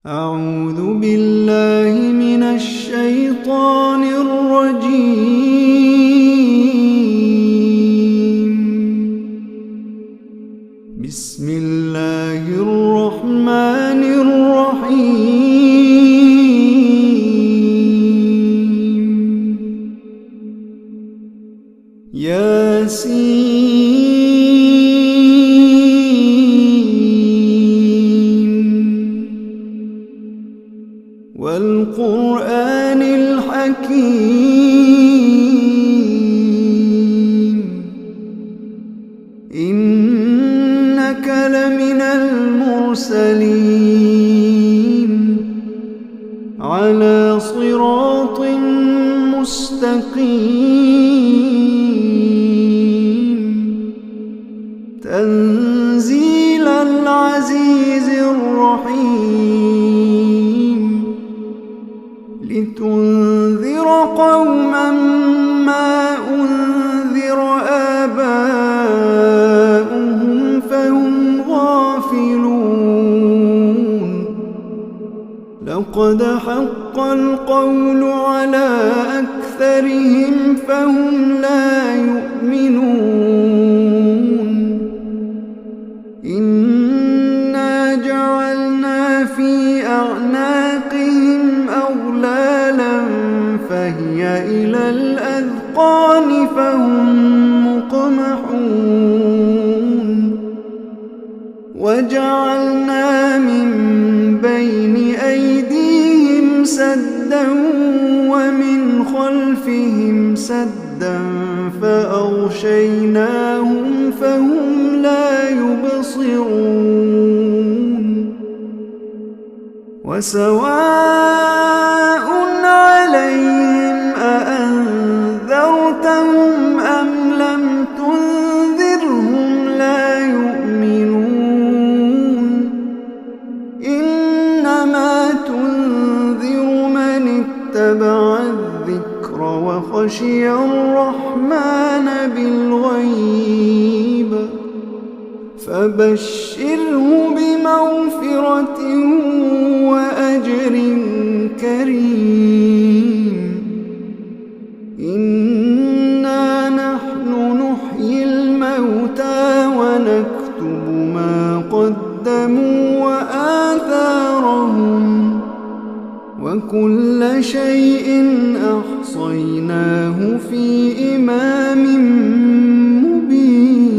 أعوذ بالله من الشيطان الرجيم. بسم الله الرحمن الرحيم. ياسين والقرآن الحكيم إنك لمن المرسلين على صراط مستقيم تنزيل العزيز الرحيم لتنذر قوما ما أنذر آباؤهم فهم غافلون. لقد حق القول على أكثرهم فهم لا يؤمنون. إنا جعلنا في أعناقهم أغلالا فهي إلى الأذقان فهم مقمحون. وجعلنا من بين أيديهم سدا ومن خلفهم سدا فأغشيناهم فهم لا يبصرون. وسواء عليهم أأنذرتهم أم لم تنذرهم لا يؤمنون. إنما تنذر من اتبع الذكر وخشي الرحمن بالغيب فبشره بمغفرة وأجر كريم. إنا نحن نحيي الموتى ونكتب ما قدموا وآثارهم وكل شيء أحصيناه في إمام مبين.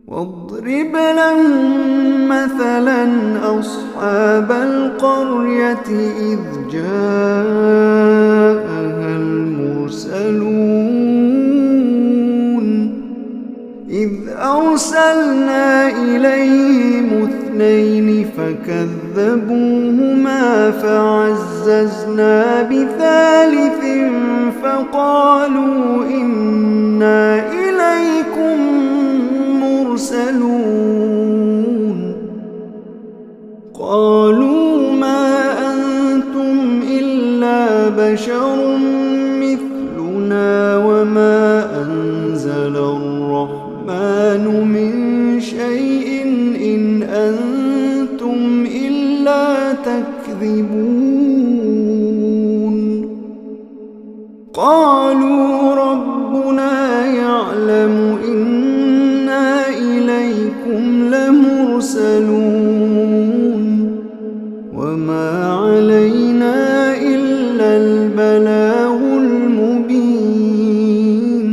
واضرب لهم مثلا أصحاب القرية إذ جاءها المرسلون إذ أرسلنا إليهم اثنين فكذبوهما فعززنا بثالث فقالوا إنا إليكم مرسلون. قالوا ما أنتم إلا بشر مثلنا وما أنزل الرحمن من شيء إن أنتم إلا تكذبون. قالوا ربنا يعلم إنا إليكم لمرسلون وما علينا إلا البلاغ المبين.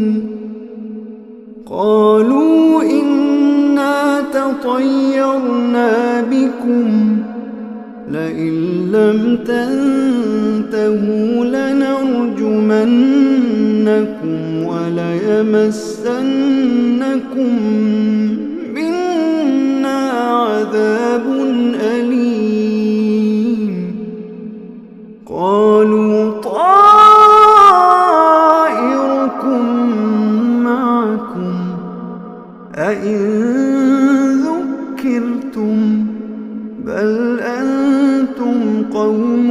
قالوا إنا تطيرنا بكم لئن لم تنتهوا لنرجمنكم وليمسنكم منا عذاب أليم. قالوا طائركم معكم أئن ذكرتم بل أنتم قوم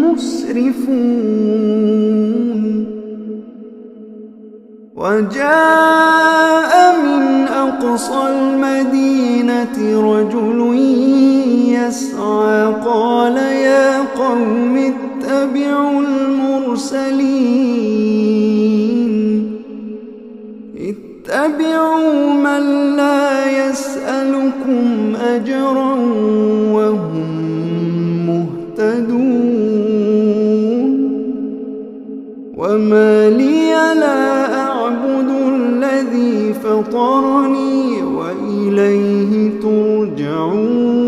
مسرفون. وجاء من أقصى أقصى المدينة رجل يسعى قال يا قوم اتبعوا المرسلين اتبعوا من لا يسألكم أجرا وهم مهتدون وما لي لا أعبد الذي فطرني وإليه ترجعون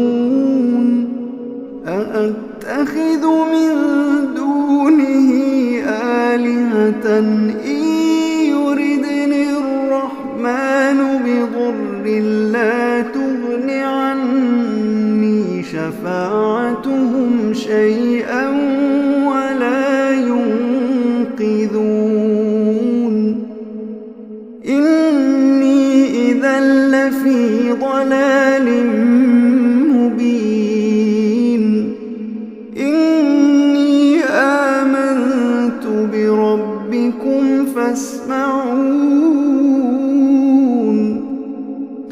أأتخذ من دونه آلهة إن يردني الرحمن بضر لا تغن عني شفاعتهم شيئا ولا ينقذون إني إذا لفي ضلال مبين إني آمنت بربكم فاسمعون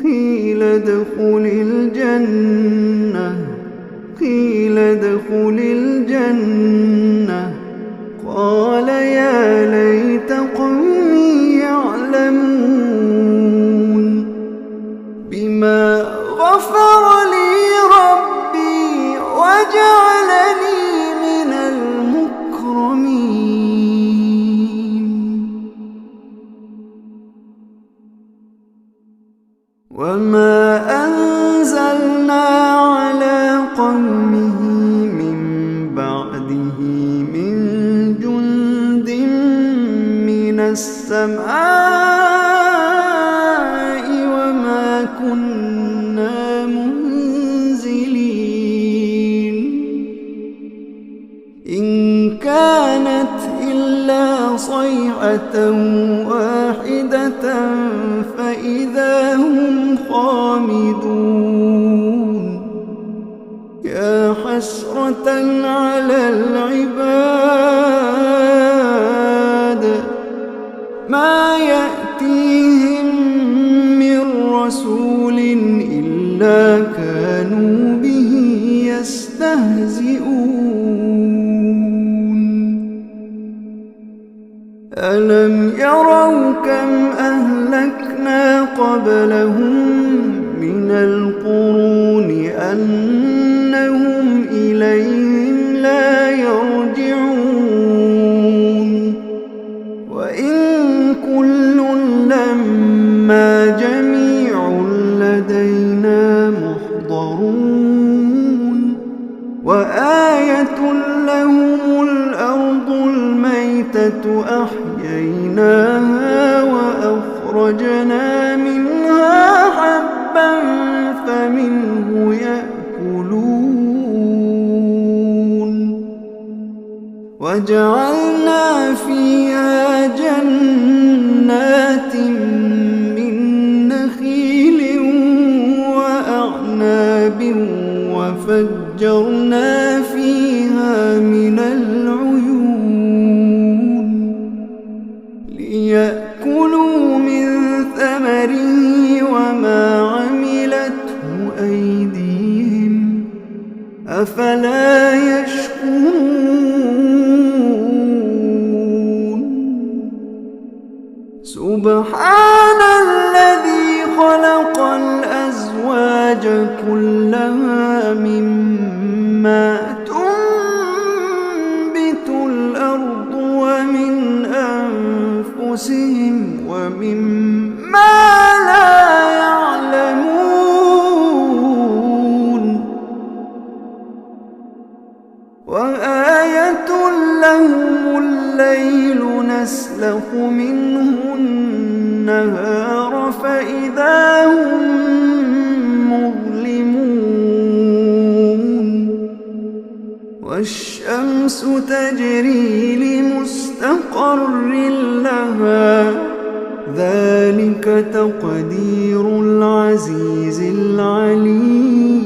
قيل ادخل الجنة قال يا ليت قومي يعلمون بما غفر لي ربي وجعلني من المكرمين وما أنزلنا على قومه من بعده من جند من السماء وما كنا منزلين إن كانت إلا صيحة واحدة فإذا هم خامدون يا حسرة على العباد ما يأتيهم من رسول إلا كانوا به يستهزئون ألم يروا كم أهلكنا قبلهم من القرون أنهم إليهم لا يرجعون وإن كل لما جميع لدينا محضرون وآية لهم الأرض الميتة أحييناها وأخرجنا منها حبا فمنه يأكلون وجعلنا فيها جنات من نخيل وأعناب وفجرنا فيها من العيون ليأكلوا من ثمره وما عملته أيديهم أفلا يشكرون سبحان الذي خلق الأزواج كلها مما تنبت الأرض ومن أنفسهم ومما لا يعلمون وآية لهم الليل نسلخ منه النهار فإذا هم مظلمون والشمس تجري لمستقر لها ذلك تقدير العزيز العليم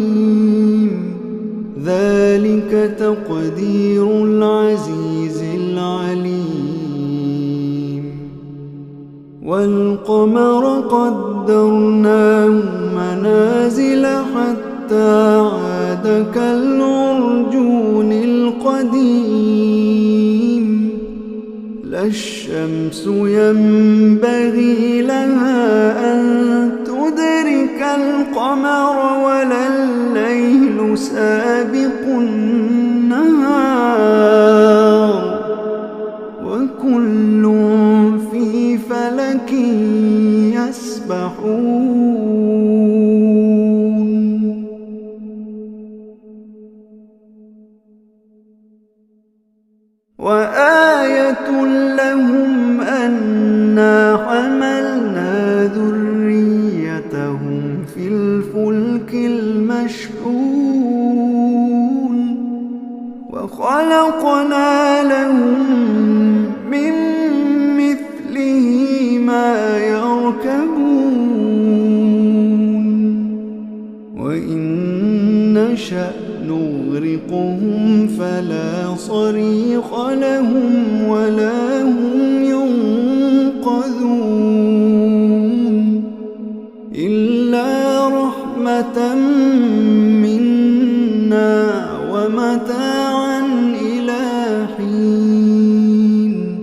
ذلك تقدير العزيز العليم والقمر قد وقدرناه منازل حتى عاد كالعرجون القديم لا الشمس ينبغي لها أن تدرك القمر ولا الليل سابق النهار وكل في فلك يسبحون وآية لهم أنا حملنا ذريتهم في الفلك المشحون وخلقنا لهم من مثله ما يركبون وإن نشأ نغرقهم فلا صريخ لهم ولا هم ينقذون إلا رحمة منا ومتاعا إلى حين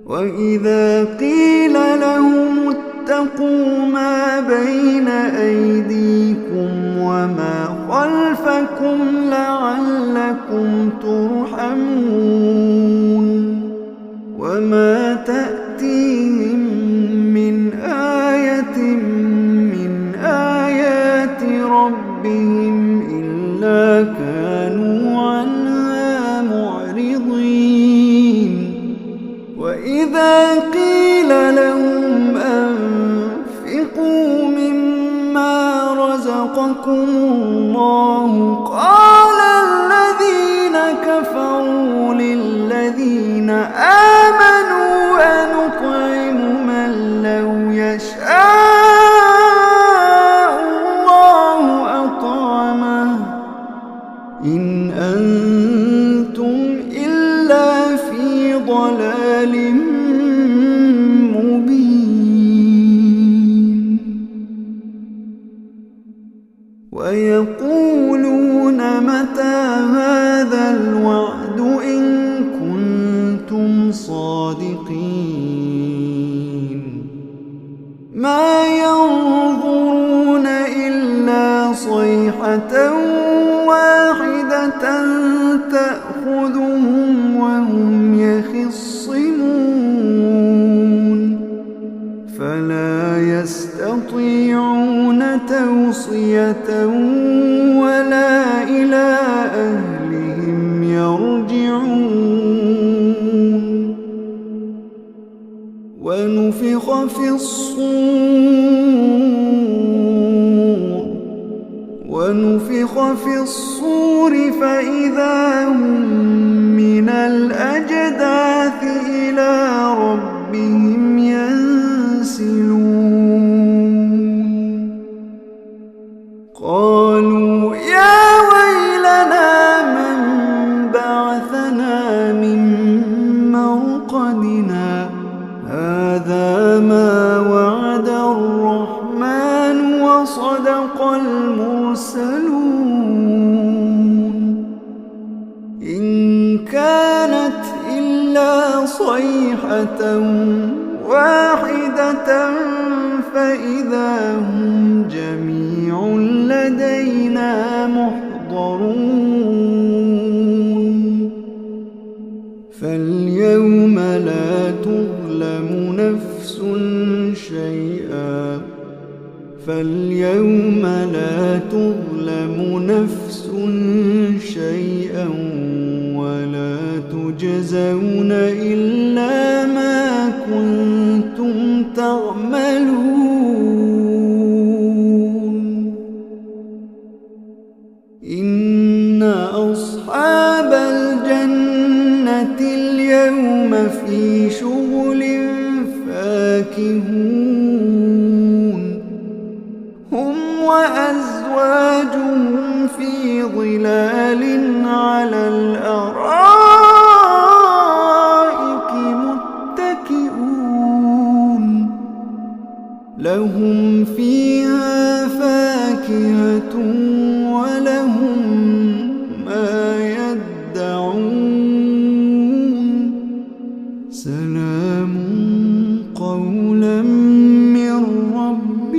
وإذا قيل لهم اتقوا ما بين أيديكم وما خلفكم لعلكم ترحمون وما تأتيهم من آية من آيات ربهم إلا كانوا عنها معرضين وإذا قيل لهم أنفقوا مما رزقكم الله قال الذين كفروا للذين آمنوا أنطعم من لو يشاء الله أطعمه إن أنتم إلا في ضلال مبين ويقولون متى هذا الوعد إن كنتم صادقين ما ينظرون إلا صيحة واحدة تأخذهم وهم يخصمون فلا يستطيعون توصية ولا إلى أهلهم يرجعون ونفخ في الصور فإذا هم من الأجداث إلى ربهم ينسلون قالوا يا ويلنا من بعثنا من مرقدنا هذا ما وعد الرحمن وصدق المرسلون إن كانت إلا صيحة واحدة فإذا هم جميع لدينا محضرون فاليوم لا تظلم نفس شيئا ولا تجزون إلا ما كنتم تعملون إن أصحاب الجنة اليوم في شغل فاكهون هم وأزواجهم في ظلال على الأرائك متكئون فاكهة ولهم ما يدعون سلام قولا من رب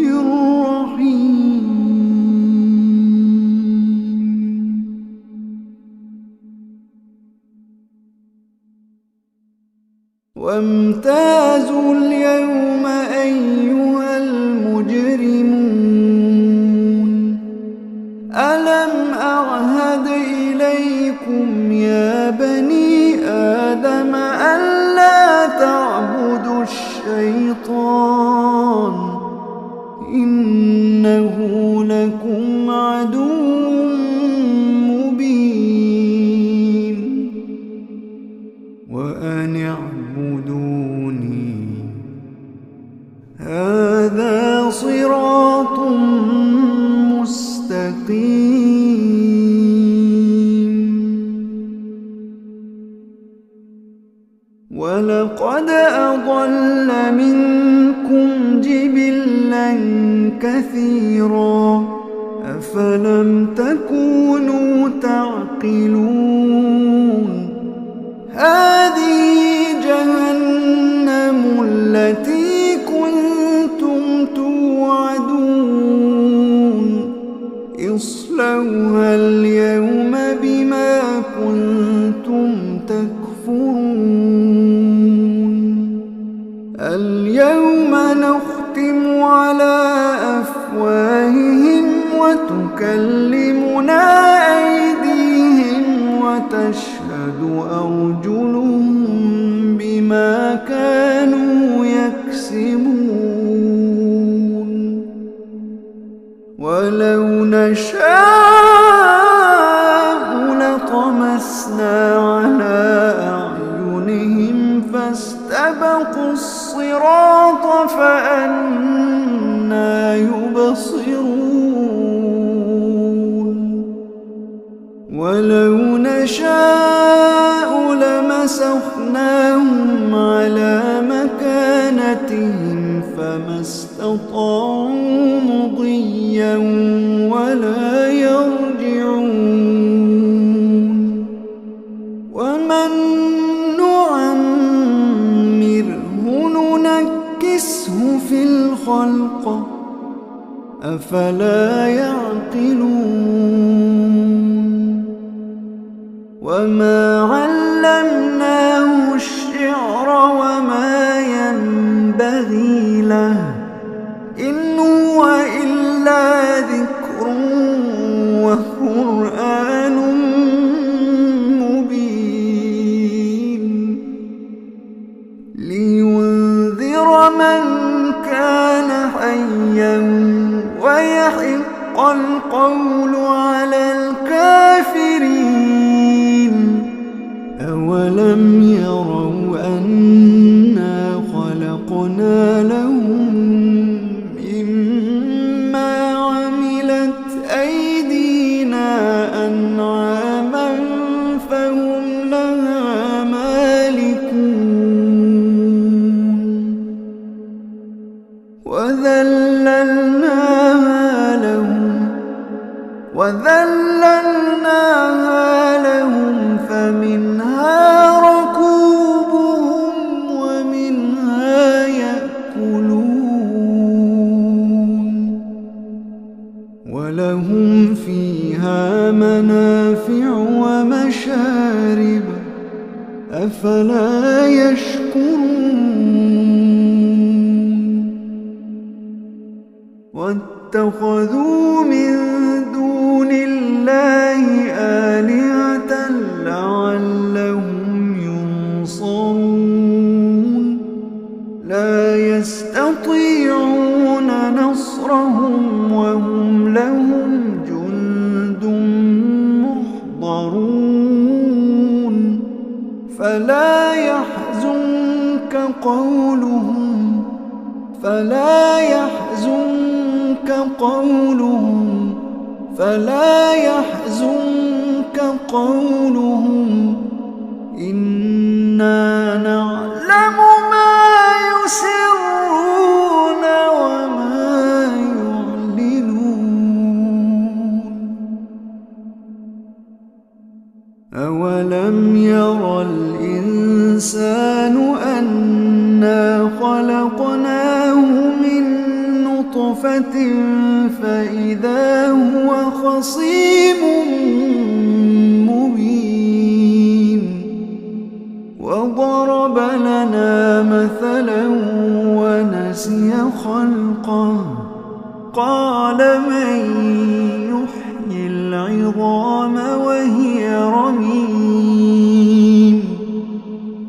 رحيم. وامتازوا اليوم أيها المجرمون ألم أعهد إليكم يا بني آدم ألا تعبدوا الشيطان إنه لكم عدو مبين وأن اعبدوني هذا صراط مستقيم. ولقد أضل منكم جبلا كثيرا أفلم تكونوا تعقلون هذه جهنم التي كنتم توعدون اصلوها اليوم بما كنتم تكفرون اليوم نختم على أفواههم وتكلمنا أيديهم وتشهد أرجلهم بما كانوا يكسبون ولو نشاء لطمسنا على أعينهم فاستبقوا الصراط فأنى يبصرون ولو نشاء لمسخناهم على مكانتهم فما استطاعوا مضيا ولا يرجعون ومن نعمره ننكسه في الخلق أفلا يعقلون وما علمناه الشعر وما ينبغي له إن هو إلا ذكر وقرآن مبين لينذر من كان حيا ويحق القول على الكافرين أولم يروا أنا خلقنا لهم مما عملت أيدينا أنعاما فهم لها مالكون وذللناها لهم فمنها ركوبهم ومنها يأكلون ولهم فيها منافع ومشارب أفلا يشكرون واتخذوا من دون الله آلهة لعلهم ينصرون لا يستطيعون نصرهم وهم لهم جند محضرون فلا يحزنك قولهم إنا نعلم ما يسرون وما يعلنون أولم ير الإنسان أنا خلقناه من نطفة فإذا هو خصيم مبين وضرب لنا مثلا ونسي خلقه قال من يحيي العظام وهي رميم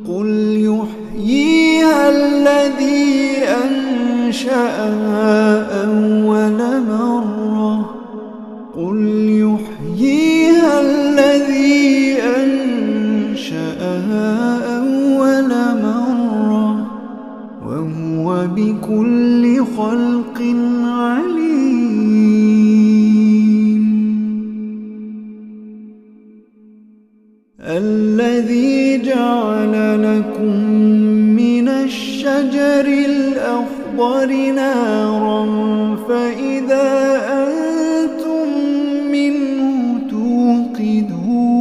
قل يحييها الذي أنشأها أول مرة قل يحييها الذي أنشأها أول مرة وهو بكل خلق عليم الذي جعل لكم من الشجر الأخضر نارا فإذا أنتم منه توقدون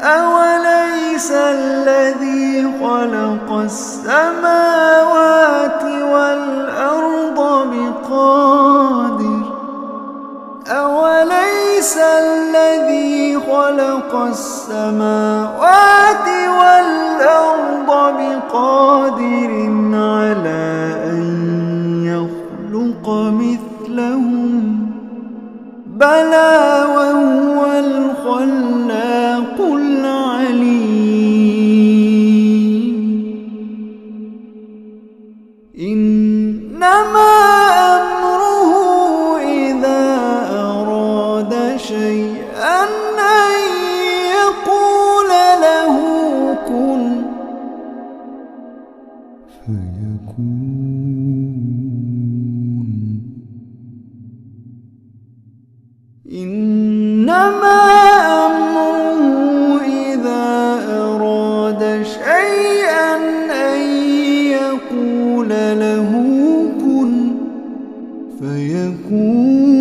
أوليس الذي خلق السماوات والأرض بقادر أوليس الذي خلق السماوات والأرض بقادر على أن يخلق مثلهم بلى وهو الخلاق العليم إنما أمره إذا أراد شيئا أن يقول له كن فيكون إنما أمره إذا أراد شيئا أن يقول له كن فيكون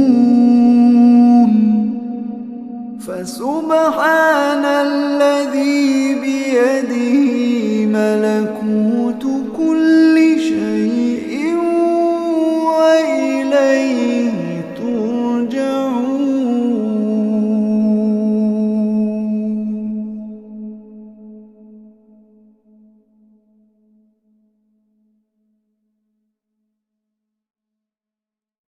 فسبحان الله